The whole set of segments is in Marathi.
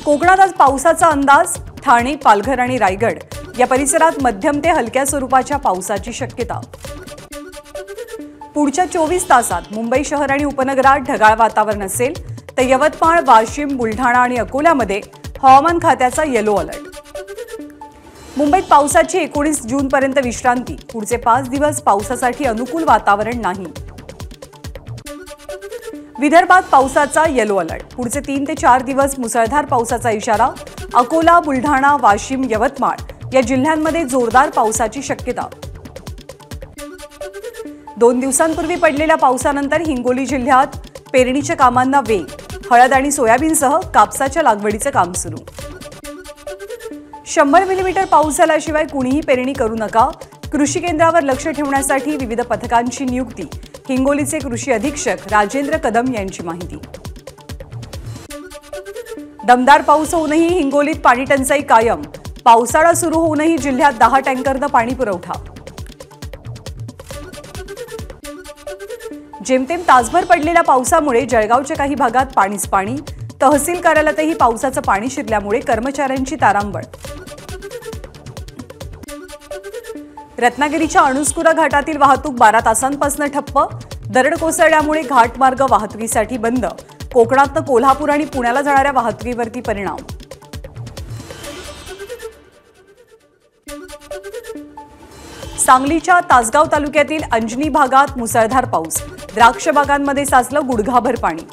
कोकणात आज पावसाचा अंदाज। ठाणे, पालघर आणि रायगड या परिसरात मध्यम ते हलक्या स्वरूपाच्या पावसाची शक्यता। पुढच्या 24 तासात मुंबई शहर आणि उपनगरात ढगाळ वातावरण असेल, तर यवतमाळ, वाशिम, बुलढाणा आणि अकोल्यामध्ये हवामान खात्याचा येलो अलर्ट। मुंबईत पावसाची 19 जूनपर्यंत विश्रांती। पुढचे 5 दिवस पावसासाठी अनुकूल वातावरण नाही। विदर्भात पावसाचा येलो अलर्ट। पुढचे 3 ते 4 दिवस मुसळधार पावसाचा इशारा। अकोला, बुलढाणा, वाशिम, यवतमाळ या जिल्ह्यांमध्ये जोरदार पावसाची शक्यता। 2 दिवसांपूर्वी पडलेल्या पावसानंतर हिंगोली जिल्ह्यात पेरणीच्या कामांना वेग। हळद आणि सोयाबीनसह कापसाच्या लागवडीचे काम सुरू। 100 मिलीमीटर पाऊस झाल्याशिवाय कुणीही पेरणी करू नका। कृषी केंद्रावर लक्ष ठेवण्यासाठी विविध पथकांची नियुक्ती। हिंगोलीचे कृषी अधीक्षक राजेंद्र कदम यांची माहिती। दमदार पाऊस होऊनही हिंगोलीत पाणी टंचाई कायम। पावसाळा सुरू होऊनही जिल्ह्यात 10 टँकरनं पाणी पुरवठा। जेमतेम तासभर पडलेल्या पावसामुळे जळगावच्या काही भागात पाणीच पाणी। तहसील कार्यालयातही पावसाचं पाणी शिरल्यामुळे कर्मचाऱ्यांची तारांबळ। रत्नागिरीच्या अणुस्कुरा घाटातील वाहतूक 12 तासांपासून ठप्प। दरड कोसळल्यामुळे घाटमार्ग वाहतुकीसाठी बंद। कोकणातनं कोल्हापूर आणि पुण्याला जाणाऱ्या वाहतुकीवरती परिणाम। सांगलीच्या तासगाव तालुक्यातील अंजनी भागात मुसळधार पाऊस। द्राक्ष बागांमध्ये साचलं गुडघाभर पाणी।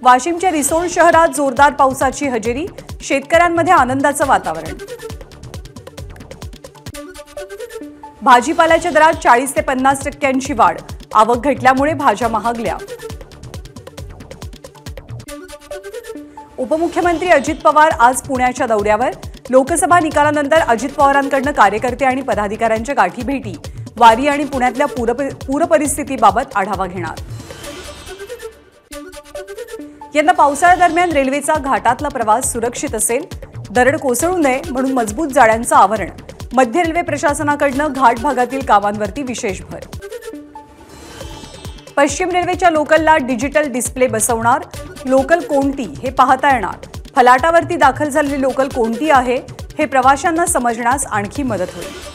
वाशिमच्या रिसोड शहरात जोरदार पावसाची हजेरी। शेतकऱ्यांमध्ये आनंदाचं वातावरण। भाजीपाल्याच्या दरात 40 ते 50% वाढ। आवक घटल्यामुळे भाज्या महागल्या। उपमुख्यमंत्री अजित पवार आज पुण्याच्या दौऱ्यावर। लोकसभा निकालानंतर अजित पवारांकडून कार्यकर्ते आणि पदाधिकाऱ्यांच्या गाठी भेटी। वारी आणि पुण्यातल्या पूर परिस्थितीबाबत आढावा घेणार। यंदा पावसाळ्यादरम्यान रेल्वेचा घाटातला प्रवास सुरक्षित असेल। दरड कोसळू नये म्हणून मजबूत जाळ्यांचं आवरण। मध्य रेल्वे प्रशासनाकडून घाट भागातील कामांवरती विशेष भर। पश्चिम रेल्वेच्या लोकलला डिजिटल डिस्प्ले बसवणार। लोकल कोणती हे पाहता येणार। फलाटावरती दाखल झालेली लोकल कोणती आहे हे प्रवाशांना समजण्यास आणखी मदत होईल।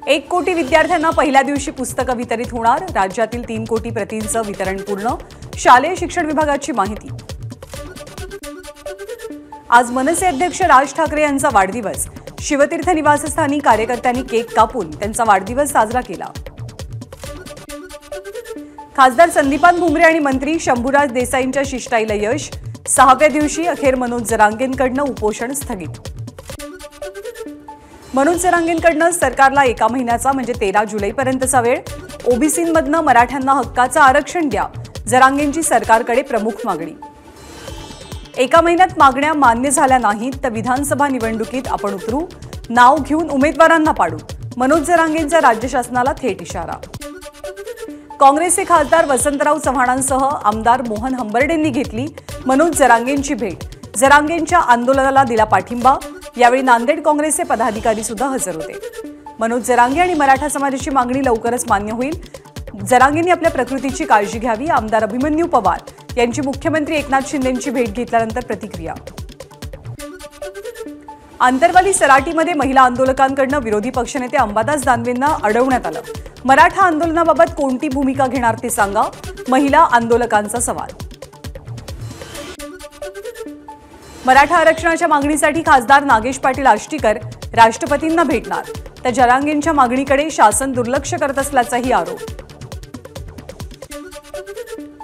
1 कोटी विद्यार्थ्यांना पहिल्या दिवशी पुस्तकं वितरित होणार। राज्यातील 3 कोटी प्रतींचं वितरण पूर्ण। शालेय शिक्षण विभागाची माहिती। आज मनसे अध्यक्ष राज ठाकरे यांचा वाढदिवस। शिवतीर्थ निवासस्थानी कार्यकर्त्यांनी केक कापून त्यांचा वाढदिवस साजरा केला। खासदार संदीपान भुमरे आणि मंत्री शंभूराज देसाईंच्या शिष्टाईला यश। 6व्या दिवशी अखेर मनोज जरांगेंकडून उपोषण स्थगित। मनोज जरांगेंकडून सरकारला 1 महिन्याचा म्हणजे 13 जुलैपर्यंतचा वेळ। ओबीसींमधनं मराठ्यांना हक्काचं आरक्षण द्या। जरांगेंची सरकारकडे प्रमुख मागणी। 1 महिन्यात मागण्या मान्य झाल्या नाहीत तर विधानसभा निवडणुकीत आपण उतरू। नाव घेऊन उमेदवारांना पाडू। मनोज जरांगेंचा राज्य शासनाला थेट इशारा। काँग्रेसचे खासदार वसंतराव चव्हाणांसह आमदार मोहन हंबर्डेंनी घेतली मनोज जरांगेंची भेट। जरांगेंच्या आंदोलनाला दिला पाठिंबा। यावेळी नांदेड काँग्रेसचे पदाधिकारी सुद्धा हजर होते। मनोज जरांगे आणि मराठा समाजाची मागणी लवकरच मान्य होईल। जरांगेंनी आपल्या प्रकृतीची काळजी घ्यावी। आमदार अभिमन्यू पवार यांची मुख्यमंत्री एकनाथ शिंदेंची भेट घेतल्यानंतर प्रतिक्रिया। आंतरवाली सराटीमध्ये महिला आंदोलकांकडून विरोधी पक्षनेते अंबादास दानवेंना अडवण्यात आलं। मराठा आंदोलनाबाबत कोणती भूमिका घेणार ते सांगा, महिला आंदोलकांचा सवाल। मराठा आरक्षणाच्या मागणीसाठी खासदार नागेश पाटील आष्टीकर राष्ट्रपतींना भेटणार, तर जरांगेंच्या मागणीकडे शासन दुर्लक्ष करत असल्याचाही आरोप।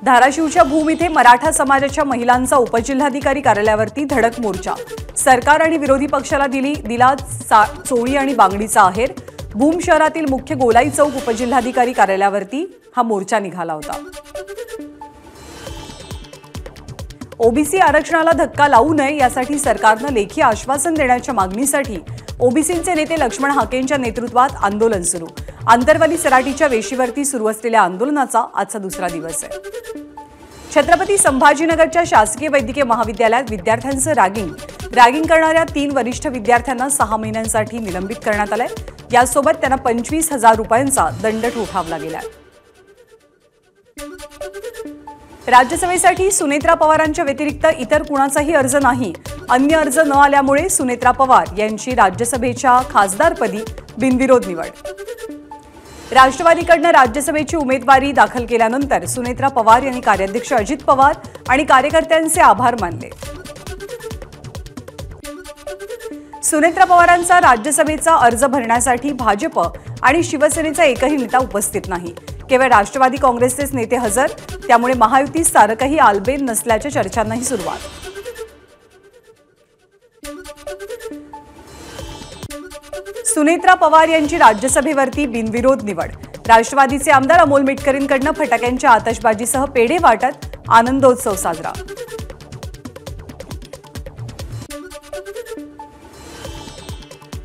धाराशिवच्या भूम इथे मराठा समाजाच्या महिलांचा उपजिल्हाधिकारी कार्यालयावरती धडक मोर्चा। सरकार आणि विरोधी पक्षाला दिला चोळी आणि बांगडीचा आहेर। भूम शहरातील मुख्य गोलाई चौक उपजिल्हाधिकारी कार्यालयावरती हा मोर्चा निघाला होता। ओबीसी आरक्षणाला धक्का लावू नये यासाठी सरकारनं लेखी आश्वासन देण्याच्या मागणीसाठी ओबीसीचे नेते लक्ष्मण हाकेंच्या नेतृत्वात आंदोलन सुरू। आंतरवाली सराटीच्या वेशीवरती सुरू असलेल्या आंदोलनाचा आजचा दुसरा दिवस आहे। छत्रपती संभाजीनगरच्या शासकीय वैद्यकीय महाविद्यालयात विद्यार्थ्यांचं रॅगिंग करणाऱ्या 3 वरिष्ठ विद्यार्थ्यांना 6 महिन्यांसाठी निलंबित करण्यात आलंय। यासोबत त्यांना 25,000 रुपयांचा दंड ठोठावला गेलाय। राज्यसभेसाठी सुनेत्रा पवारांच्या व्यतिरिक्त इतर कुणाचाही अर्ज नाही. अन्य अर्ज न आल्यामुळे सुनेत्रा पवार यांची राज्यसभेच्या खासदारपदी बिनविरोध निवड. राष्ट्रवादीकडून राज्यसभेची उमेदवारी दाखल केल्यानंतर सुनेत्रा पवार यांनी कार्याध्यक्ष अजित पवार आणि कार्यकर्त्यांचे आभार मानले. सुनेत्रा पवारांचा राज्यसभेचा अर्ज भरण्यासाठी भाजप आणि शिवसेनेचा एकही नेता उपस्थित नाही. केवळ राष्ट्रवादी काँग्रेसचेच नेते हजर. त्यामुळे महायुती सारखंही आलबेल नसल्याच्या चर्चांनाही सुरुवात. सुनेत्रा पवार यांची राज्यसभेवरती बिनविरोध निवड. राष्ट्रवादीचे आमदार अमोल मिटकरींकडून फटाक्यांच्या आतषबाजीसह पेढे वाटत आनंदोत्सव साजरा.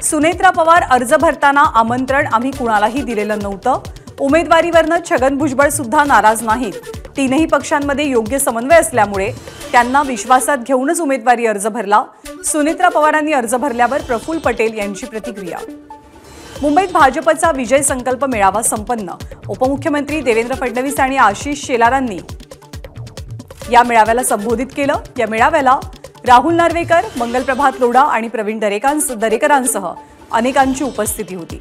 सुनेत्रा पवार अर्ज भरताना आमंत्रण आम्ही कुणालाही दिलेलं नव्हतं. उमेदवारीवरनं छगन भुजबळ सुद्धा नाराज नाहीत. तीनही पक्षांमध्ये योग्य समन्वय असल्यामुळे त्यांना विश्वासात घेऊनच उमेदवारी अर्ज भरला. सुनेत्रा पवारांनी अर्ज भरल्यावर प्रफुल्ल पटेल यांची प्रतिक्रिया. मुंबईत भाजपचा विजय संकल्प मेळावा संपन्न. उपमुख्यमंत्री देवेंद्र फडणवीस आणि आशिष शेलारांनी या मेळाव्याला संबोधित केलं. या मेळाव्याला राहुल नार्वेकर, मंगलप्रभात लोढा आणि प्रवीण दरेकरांसह अनेकांची उपस्थिती होती.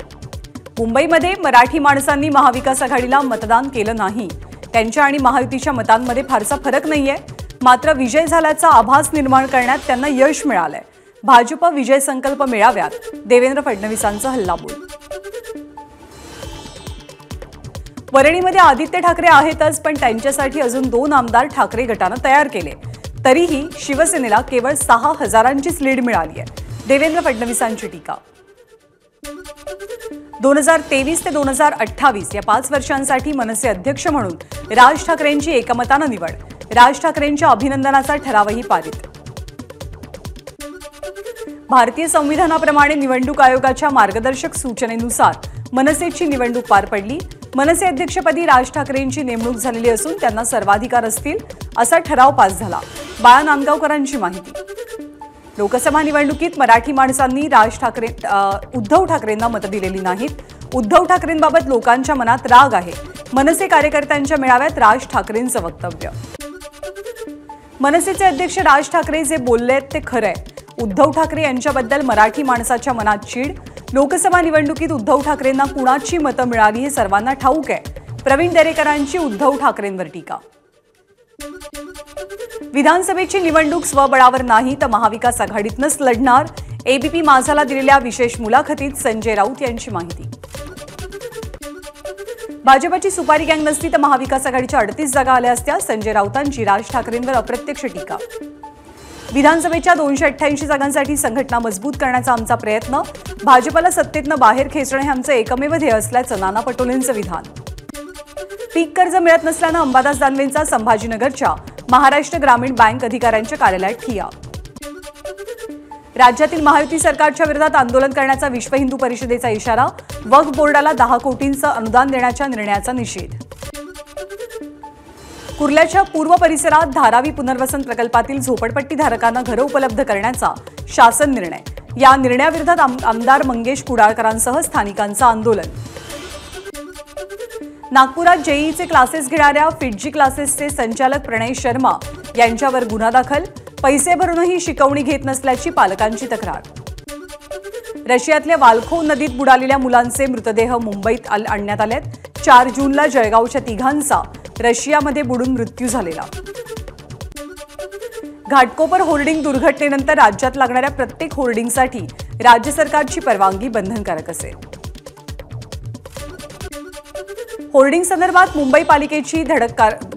मुंबईमध्ये मराठी माणसांनी महाविकास आघाडीला मतदान केलं नाही. त्यांच्या आणि महायुतीच्या मतांमध्ये फारसा फरक नाहीये. मात्र विजय झाल्याचा आभास निर्माण करण्यात त्यांना यश मिळालंय. भाजप विजय संकल्प मेळाव्यात देवेंद्र फडणवीसांचा हल्लाबोल. वरळीमध्ये आदित्य ठाकरे आहेतच, पण त्यांच्यासाठी अजून 2 आमदार ठाकरे गटानं तयार केले. तरीही शिवसेनेला केवळ 6,000ंचीच लीड मिळाली आहे. देवेंद्र फडणवीसांची टीका. 2023 ते 2028 या 5 वर्षांसाठी मनसे अध्यक्ष म्हणून राज ठाकरेंची एकमतानं निवड. राज ठाकरेंच्या अभिनंदनाचा ठरावही पारित. भारतीय संविधानाप्रमाणे निवडणूक आयोगाच्या मार्गदर्शक सूचनेनुसार मनसेची निवडणूक पार पडली. मनसे अध्यक्षपदी राज ठाकरेंची नेमणूक झालेली असून त्यांना सर्वाधिकार असतील असा ठराव पास झाला. बाळा नांदगावकरांची माहिती. लोकसभा निवडणुकीत मराठी माणसांनी उद्धव ठाकरेंना मतं दिलेली नाहीत. उद्धव ठाकरेंबाबत लोकांच्या मनात राग आहे. मनसे कार्यकर्त्यांच्या मेळाव्यात राज ठाकरेंचं वक्तव्य. मनसेचे अध्यक्ष राज ठाकरे जे बोललेत ते खरंय. उद्धव ठाकरे यांच्याबद्दल मराठी माणसाच्या मनात चीड. लोकसभा निवडणुकीत उद्धव ठाकरेंना कुणाची मतं मिळाली हे सर्वांना ठाऊक आहे. प्रवीण दरेकरांची उद्धव ठाकरेंवर टीका. विधानसभेची निवडणूक स्वबळावर नाही तर महाविकास आघाडीतनंच लढणार. एबीपी माझाला दिलेल्या विशेष मुलाखतीत संजय राऊत यांची माहिती. भाजपची सुपारी गँग नसती तर महाविकास आघाडीच्या 38 जागा आल्या असत्या. संजय राऊतांची राज ठाकरेंवर अप्रत्यक्ष टीका. विधानसभेच्या 288 जागांसाठी संघटना मजबूत करण्याचा आमचा प्रयत्न. भाजपला सत्तेतनं बाहेर खेचणे हे आमचं एकमेव ध्येय असल्याचं नाना पटोलेंचं विधान. पीक कर्ज मिळत नसल्यानं अंबादास दानवेंचा संभाजीनगरच्या महाराष्ट्र ग्रामीण बँक अधिकाऱ्यांच्या कार्यालयात ठिय्या. राज्यातील महायुती सरकारच्या विरोधात आंदोलन करण्याचा विश्व हिंदू परिषदेचा इशारा. वक्फ बोर्डाला 10 कोटींचं अनुदान देण्याच्या निर्णयाचा निषेध. कुर्ल्याच्या पूर्व परिसरात धारावी पुनर्वसन प्रकल्पातील झोपडपट्टीधारकांना घरं उपलब्ध करण्याचा शासन निर्णय. या निर्णयाविरोधात आमदार मंगेश कुडाळकरांसह स्थानिकांचं आंदोलन. नागपुरात जेईईचे क्लासेस घेणाऱ्या फिटजी क्लासेसचे संचालक प्रणय शर्मा यांच्यावर गुन्हा दाखल. पैसे भरूनही शिकवणी घेत नसल्याची पालकांची तक्रार. रशियातल्या वाल्खो नदीत बुडालेल्या मुलांचे मृतदेह मुंबईत आणण्यात आलेत. 4 जूनला जळगावच्या 3घांचा रशियामध्ये बुडून मृत्यू झालेला. घाटकोपर होर्डिंग दुर्घटनेनंतर राज्यात लागणाऱ्या प्रत्येक होर्डिंगसाठी राज्य सरकारची परवानगी बंधनकारक असेल. होर्डिंग संदर्भात मुंबई पालिकेची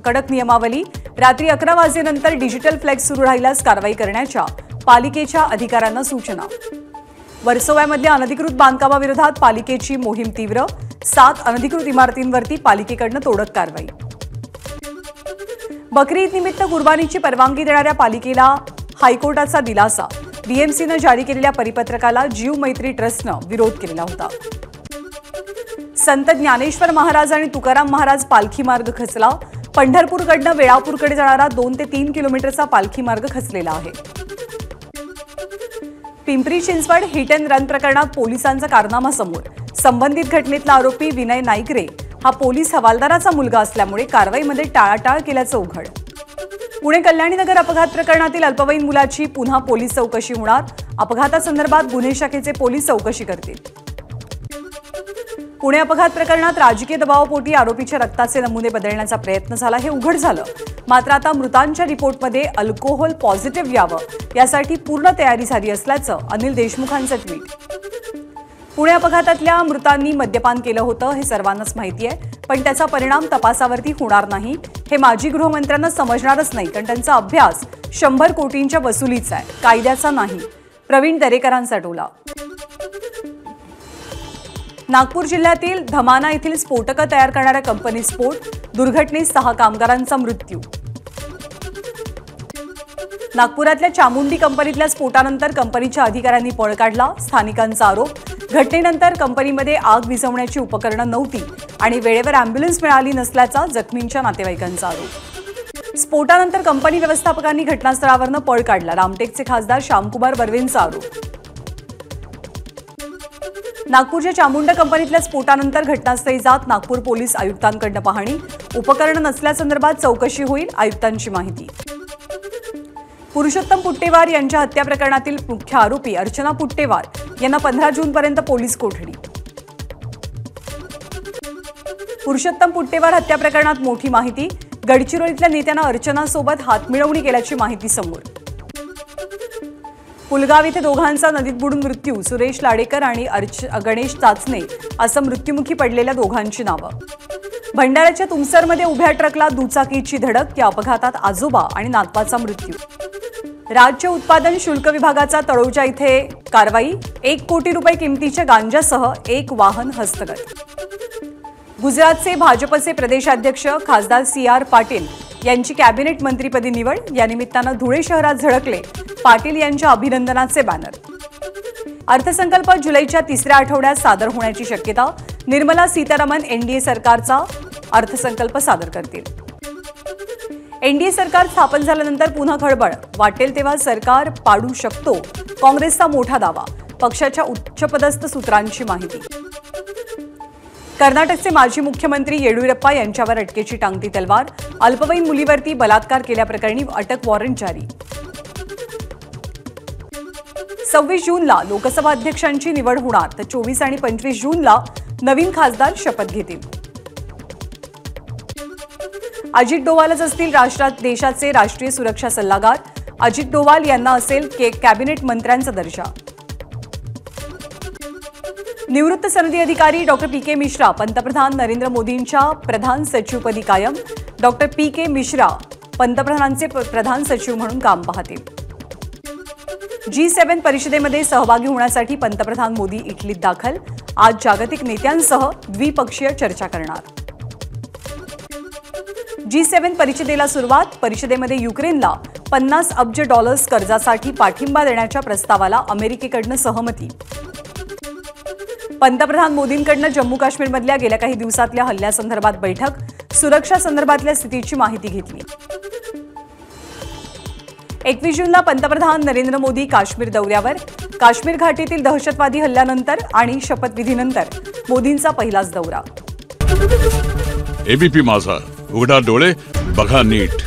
कडक नियमावली. रात्री 11 वाजेनंतर डिजिटल फ्लेक्स सुरू राहिल्यास कारवाई करण्याच्या पालिकेच्या अधिकाऱ्यांना सूचना. वर्सोव्यामधल्या अनधिकृत बांधकामाविरोधात पालिकेची मोहीम तीव्र. 7 अनधिकृत इमारतींवरती पालिकेकडून तोडक कारवाई. बकरी ईद निमित्त कुर्बानीची परवानगी देणाऱ्या पालिकेला हायकोर्टाचा दिलासा. बीएमसीनं जारी केलेल्या परिपत्रकाला जीव मैत्री ट्रस्टनं विरोध केलेला होता. संत ज्ञानेश्वर महाराज आणि तुकाराम महाराज पालखी मार्ग खचला. पंढरपूरकडनं वेळापूरकडे जाणारा 2 ते 3 किलोमीटरचा पालखी मार्ग खचलेला आहे. Pimpri Chinchwad hit and run प्रकरणात पोलिसांचा कारनामा समोर. संबंधित घटनेतला आरोपी विनय नाईकरे हा पोलीस हवालदाराचा मुलगा असल्यामुळे कारवाईमध्ये टाळाटाळ केल्याचं उघड. पुणे कल्याणीनगर अपघात प्रकरणातील अल्पवयीन मुलाची पुन्हा पोलीस चौकशी होणार। अपघातासंदर्भात गुन्हे शाखेचे पोलीस चौकशी करतील। पुणे अपघात प्रकरणात राजकीय दबावापोटी आरोपीच्या रक्ताचे नमुने बदलण्याचा प्रयत्न झाला, हे उघड झालं। मात्र आता मृतांच्या रिपोर्टमध्ये अल्कोहोल पॉझिटिव्ह यावं यासाठी पूर्ण तयारी झाली असल्याचं अनिल देशमुखांचं ट्विट। पुणे अपघातातल्या मृतांनी मद्यपान केलं होतं हे सर्वांनाच माहिती आहे, पण त्याचा परिणाम तपासावरती होणार नाही हे माजी गृहमंत्र्यांना समजणारच नाही, कारण त्यांचा अभ्यास 100 कोटींच्या वसुलीचा आहे, कायद्याचा नाही। प्रवीण दरेकरांचा टोला। नागपूर जिल्ह्यातील धमाना येथील स्फोटकं तयार करणाऱ्या कंपनी स्फोट, दुर्घटनेत 6 कामगारांचा मृत्यू। नागपुरातल्या चामुंडी कंपनीतल्या स्फोटानंतर कंपनीच्या अधिकाऱ्यांनी पळ काढला, स्थानिकांचा आरोप। घटनेनंतर कंपनीमध्ये आग विझवण्याची उपकरणं नव्हती आणि वेळेवर अँब्युलन्स मिळाली नसल्याचा जखमींच्या नातेवाईकांचा आरोप। स्फोटानंतर कंपनी व्यवस्थापकांनी घटनास्थळावरून पळ काढला, रामटेकचे खासदार श्यामकुमार बर्वेंचा आरोप। नागपूरच्या चामुंडा कंपनीतल्या स्फोटानंतर घटनास्थळी जात नागपूर पोलीस आयुक्तांकडून पाहणी, उपकरण नसल्यासंदर्भात चौकशी होईल, आयुक्तांची माहिती। पुरुषोत्तम पुट्टेवार यांच्या हत्या प्रकरणातील मुख्य आरोपी अर्चना पुट्टेवार यांना 15 जूनपर्यंत पोलीस कोठडी। पुरुषोत्तम पुट्टेवार हत्या प्रकरणात मोठी माहिती, गडचिरोलीतल्या नेत्यांना अर्चनासोबत हातमिळवणी केल्याची माहिती समोर। पुलगाव इथे दोघांचा नदीत बुडून मृत्यू, सुरेश लाडेकर आणि गणेश चाचणे असं मृत्युमुखी पडलेल्या दोघांची नावं। भंडाऱ्याच्या तुमसरमध्ये उभ्या ट्रकला दुचाकीची धडक, या अपघातात आजोबा आणि नातवाचा मृत्यू। राज्य उत्पादन शुल्क विभागाचा तळोजा इथे कारवाई, 1 कोटी रुपये किमतीच्या गांजासह 1 वाहन हस्तगत। गुजरातचे भाजपचे प्रदेशाध्यक्ष खासदार CR पाटील यांची कॅबिनेट मंत्रीपदी निवड, या निमित्तानं धुळे शहरात झळकले पाटील यांच्या अभिनंदनाचे बॅनर। अर्थसंकल्प जुलैच्या 3ऱ्या आठवड्यात सादर होण्याची शक्यता, निर्मला सीतारामन NDA सरकारचा अर्थसंकल्प सादर करतील। NDA सरकार स्थापन झाल्यानंतर पुन्हा खळबळ, वाटेल तेव्हा सरकार पाडू शकतो, काँग्रेसचा मोठा दावा, पक्षाच्या उच्चपदस्थ सूत्रांची माहिती। कर्नाटकचे माजी मुख्यमंत्री येडियुरप्पा यांच्यावर अटकेची टांगती तलवार, अल्पवयीन मुलीवरती बलात्कार केल्याप्रकरणी अटक वॉरंट जारी। 26 जूनला लोकसभा अध्यक्षांची निवड होणार, तर 24 आणि 25 जूनला नवीन खासदार शपथ घेतील। अजित डोवालच असतील देशाचे राष्ट्रीय सुरक्षा सल्लागार, अजित डोवाल यांना असेल कॅबिनेट मंत्र्यांचा दर्जा। निवृत्त सनदी अधिकारी डॉ. PK मिश्रा पंतप्रधान नरेंद्र मोदींच्या प्रधान सचिवपदी कायम, डॉ. PK मिश्रा पंतप्रधानांचे प्रधान सचिव म्हणून काम पाहतील। G7 परिषदेमध्ये सहभागी होण्यासाठी पंतप्रधान मोदी इटलीत दाखल, आज जागतिक नेत्यांसह द्विपक्षीय चर्चा करणार। G7 परिषदेला सुरुवात, परिषदेमध्ये युक्रेनला $50 अब्ज कर्जासाठी पाठिंबा देण्याच्या प्रस्तावाला अमेरिकेकडून सहमती। पंतप्रधान मोदींकडून जम्मू काश्मीरमधल्या गेल्या काही दिवसातल्या हल्ल्यासंदर्भात बैठक, सुरक्षा संदर्भातल्या स्थितीची माहिती घेतली। 21 जूनला पंतप्रधान नरेंद्र मोदी काश्मीर दौऱ्यावर, काश्मीर घाटीतील दहशतवादी हल्ल्यानंतर आणि शपथविधीनंतर मोदींचा पहिलाच दौरा। ABP माझा, उघडा डोळे बघा नीट।